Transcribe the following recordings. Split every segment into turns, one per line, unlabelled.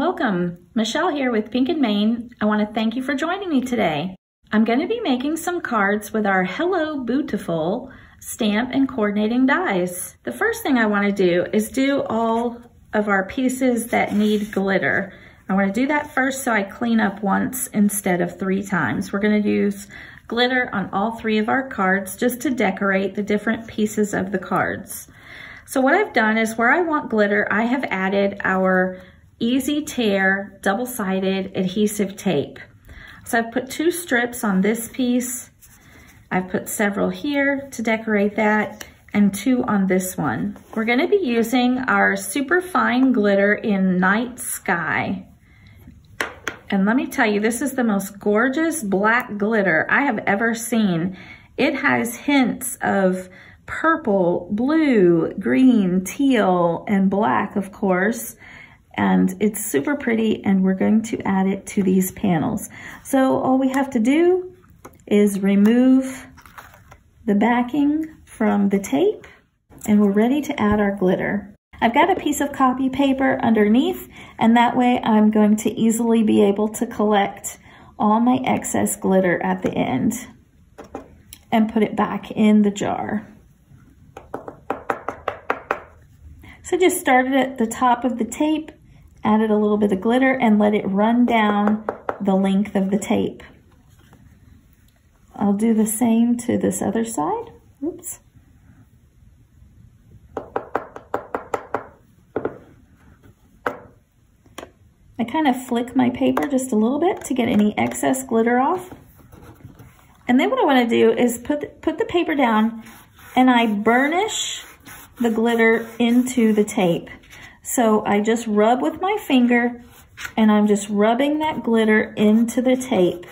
welcome. Michelle here with Pink and Main. I want to thank you for joining me today. I'm going to be making some cards with our Hello Beautiful stamp and coordinating dies. The first thing I want to do is do all of our pieces that need glitter. I want to do that first so I clean up once instead of 3 times. We're going to use glitter on all 3 of our cards just to decorate the different pieces of the cards. So what I've done is where I want glitter, I have added our Easy Tear double-sided adhesive tape. So I've put 2 strips on this piece. I've put several here to decorate that and 2 on this one. We're going to be using our super fine glitter in Night Sky. And let me tell you, this is the most gorgeous black glitter I have ever seen. It has hints of purple, blue, green, teal, and black, of course. And it's super pretty, and we're going to add it to these panels. So all we have to do is remove the backing from the tape, and we're ready to add our glitter. I've got a piece of copy paper underneath, and that way I'm going to easily be able to collect all my excess glitter at the end and put it back in the jar. So just started at the top of the tape, added a little bit of glitter, and let it run down the length of the tape. I'll do the same to this other side. Oops. I kind of flick my paper just a little bit to get any excess glitter off. And then what I want to do is put the paper down, and I burnish the glitter into the tape. So I just rub with my finger, and I'm just rubbing that glitter into the tape.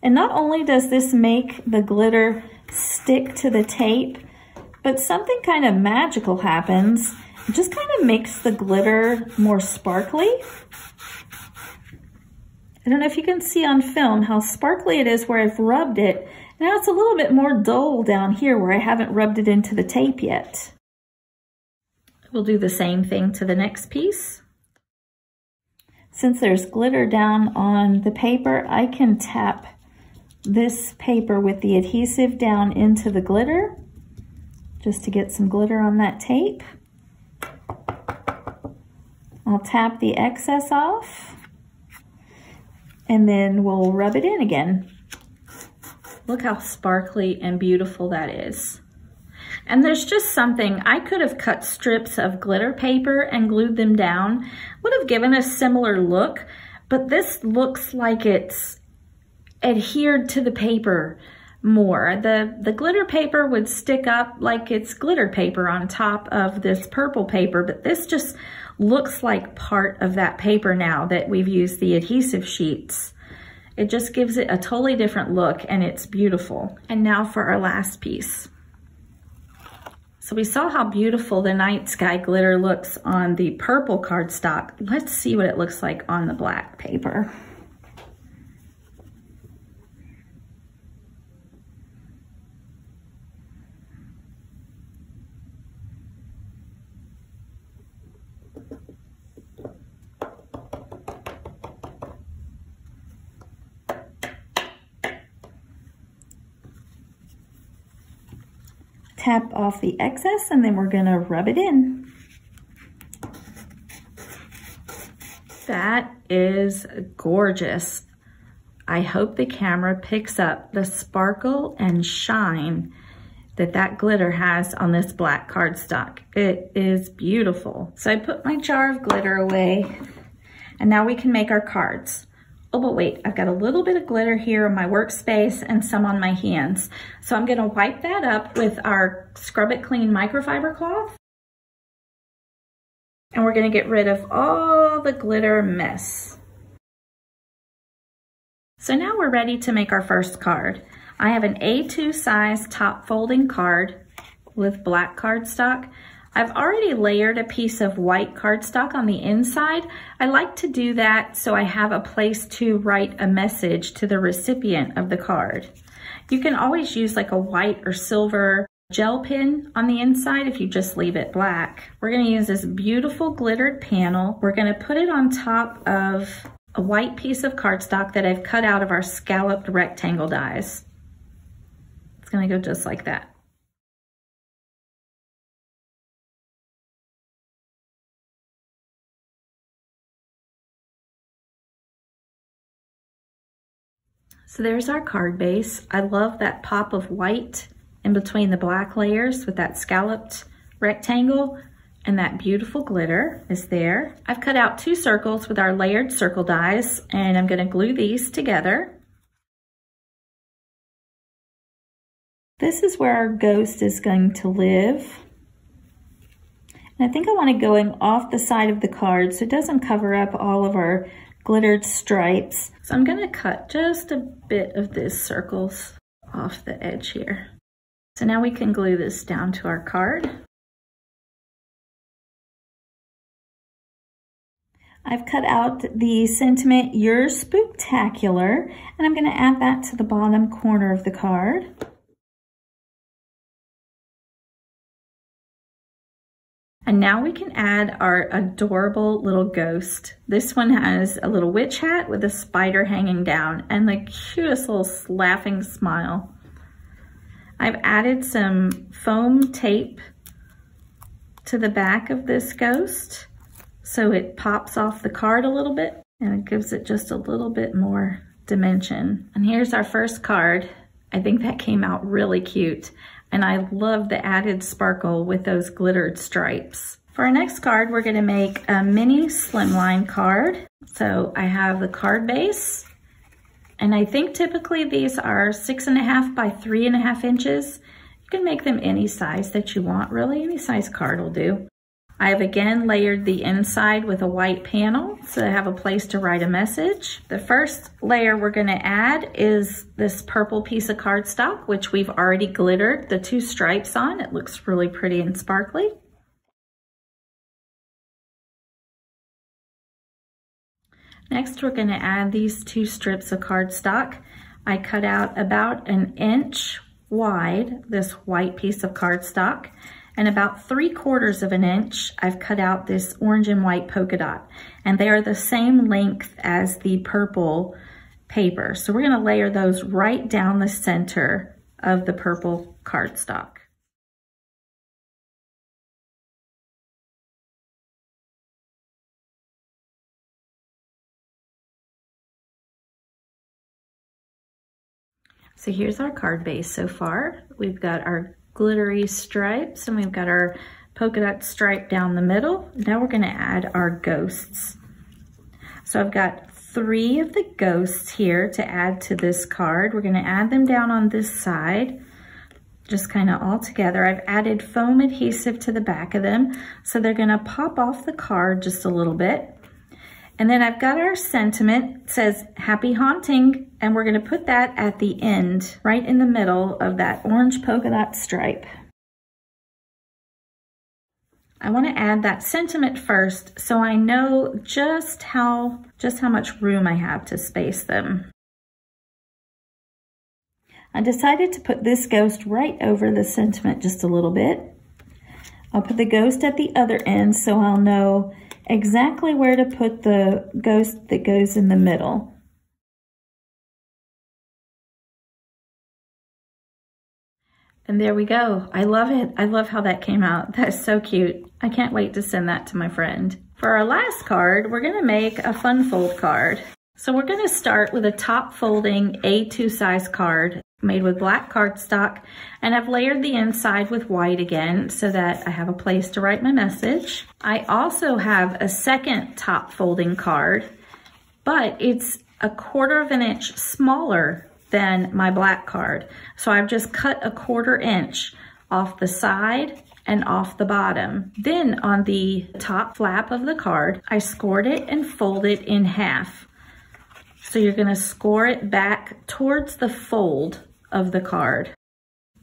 And not only does this make the glitter stick to the tape, but something kind of magical happens. It just kind of makes the glitter more sparkly. I don't know if you can see on film how sparkly it is where I've rubbed it. Now it's a little bit more dull down here where I haven't rubbed it into the tape yet. We'll do the same thing to the next piece. Since there's glitter down on the paper, I can tap this paper with the adhesive down into the glitter just to get some glitter on that tape. I'll tap the excess off, and then we'll rub it in again. Look how sparkly and beautiful that is. And there's just something, I could have cut strips of glitter paper and glued them down, would have given a similar look, but this looks like it's adhered to the paper more. The glitter paper would stick up like it's glitter paper on top of this purple paper, but this just looks like part of that paper now that we've used the adhesive sheets. It just gives it a totally different look, and it's beautiful. And now for our last piece. So we saw how beautiful the Night Sky glitter looks on the purple cardstock. Let's see what it looks like on the black paper. Tap off the excess, and then we're gonna rub it in. That is gorgeous. I hope the camera picks up the sparkle and shine that glitter has on this black cardstock. It is beautiful. So I put my jar of glitter away, and now we can make our cards. Oh, but wait, I've got a little bit of glitter here on my workspace and some on my hands. So I'm gonna wipe that up with our Scrub It Clean microfiber cloth. And we're gonna get rid of all the glitter mess. So now we're ready to make our first card. I have an A2 size top folding card with black cardstock. I've already layered a piece of white cardstock on the inside. I like to do that so I have a place to write a message to the recipient of the card. You can always use like a white or silver gel pen on the inside if you just leave it black. We're going to use this beautiful glittered panel. We're going to put it on top of a white piece of cardstock that I've cut out of our scalloped rectangle dies. It's going to go just like that. So there's our card base. I love that pop of white in between the black layers with that scalloped rectangle, and that beautiful glitter is there. I've cut out 2 circles with our layered circle dies, and I'm going to glue these together. This is where our ghost is going to live. And I think I want it going off the side of the card so it doesn't cover up all of our glittered stripes. So I'm going to cut just a bit of these circles off the edge here. So now we can glue this down to our card. I've cut out the sentiment, "You're Spooktacular," and I'm going to add that to the bottom corner of the card. And now we can add our adorable little ghost. This one has a little witch hat with a spider hanging down and the cutest little laughing smile. I've added some foam tape to the back of this ghost so it pops off the card a little bit and it gives it just a little bit more dimension. And here's our first card. I think that came out really cute. And I love the added sparkle with those glittered stripes. For our next card, we're going to make a mini slimline card. So I have the card base, and I think typically these are 6.5 by 3.5 inches. You can make them any size that you want, really. Any size card will do. I have again layered the inside with a white panel so I have a place to write a message. The first layer we're going to add is this purple piece of cardstock, which we've already glittered the 2 stripes on. It looks really pretty and sparkly. Next, we're going to add these 2 strips of cardstock. I cut out about 1 inch wide this white piece of cardstock. And about 3/4 of an inch, I've cut out this orange and white polka dot. And they are the same length as the purple paper. So we're gonna layer those right down the center of the purple cardstock. So here's our card base so far. We've got our glittery stripes and we've got our polka dot stripe down the middle. Now we're going to add our ghosts. So I've got 3 of the ghosts here to add to this card. We're going to add them down on this side, just kind of all together. I've added foam adhesive to the back of them, so they're going to pop off the card just a little bit. And then I've got our sentiment. It says "Happy Haunting," and we're going to put that at the end, right in the middle of that orange polka dot stripe. I want to add that sentiment first so I know just how much room I have to space them. I decided to put this ghost right over the sentiment just a little bit. I'll put the ghost at the other end so I'll know exactly where to put the ghost that goes in the middle. And there we go. I love it. I love how that came out. That's so cute. I can't wait to send that to my friend. For our last card, we're gonna make a fun fold card. So we're gonna start with a top folding A2 size card made with black cardstock, and I've layered the inside with white again so that I have a place to write my message. I also have a second top folding card, but it's 1/4 inch smaller than my black card. So I've just cut 1/4 inch off the side and off the bottom. Then on the top flap of the card, I scored it and folded it in half. So you're gonna score it back towards the fold of the card.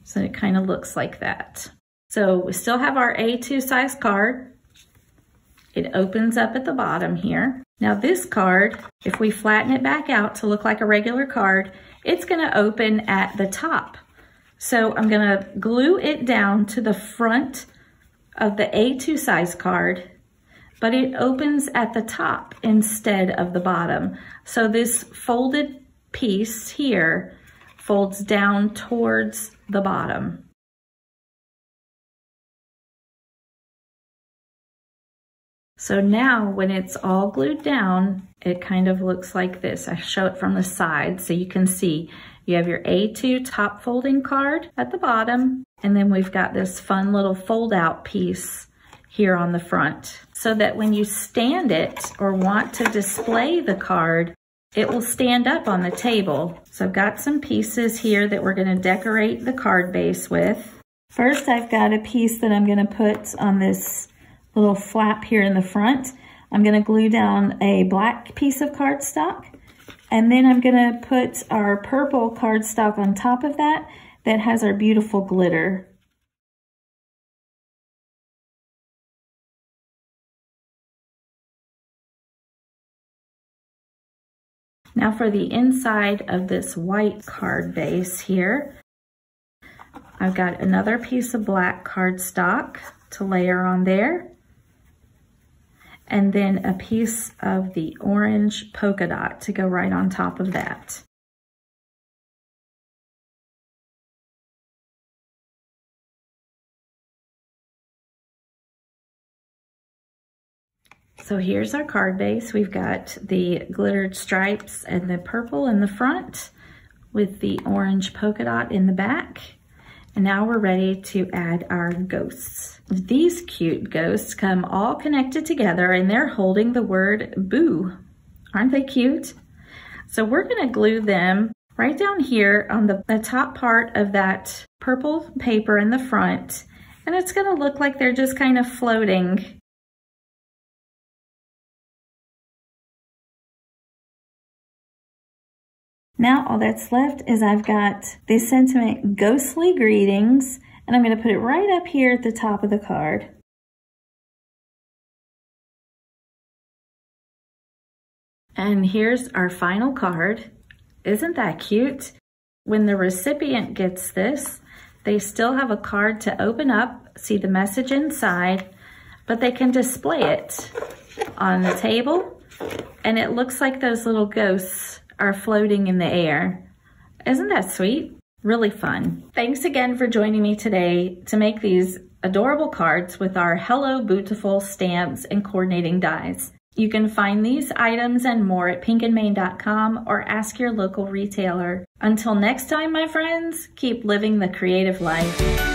So it kind of looks like that. So we still have our A2 size card. It opens up at the bottom here. Now this card, if we flatten it back out to look like a regular card, it's gonna open at the top. So I'm gonna glue it down to the front of the A2 size card, but it opens at the top instead of the bottom. So this folded piece here folds down towards the bottom. So now when it's all glued down, it kind of looks like this. I show it from the side so you can see. You have your A2 top folding card at the bottom, and then we've got this fun little fold out piece here on the front, so that when you stand it or want to display the card, it will stand up on the table. So I've got some pieces here that we're gonna decorate the card base with. First, I've got a piece that I'm gonna put on this little flap here in the front. I'm gonna glue down a black piece of cardstock, and then I'm gonna put our purple cardstock on top of that has our beautiful glitter. Now for the inside of this white card base here, I've got another piece of black cardstock to layer on there, and then a piece of the orange polka dot to go right on top of that. So here's our card base. We've got the glittered stripes and the purple in the front with the orange polka dot in the back. And now we're ready to add our ghosts. These cute ghosts come all connected together and they're holding the word boo. Aren't they cute? So we're gonna glue them right down here on the top part of that purple paper in the front. And it's gonna look like they're just kind of floating. Now all that's left is I've got the sentiment ghostly greetings, and I'm going to put it right up here at the top of the card. And here's our final card. Isn't that cute? When the recipient gets this, they still have a card to open up, see the message inside, but they can display it on the table, and it looks like those little ghosts are floating in the air. Isn't that sweet? Really fun. Thanks again for joining me today to make these adorable cards with our Hello Bootiful stamps and coordinating dies. You can find these items and more at pinkandmane.com or ask your local retailer. Until next time, my friends, keep living the creative life.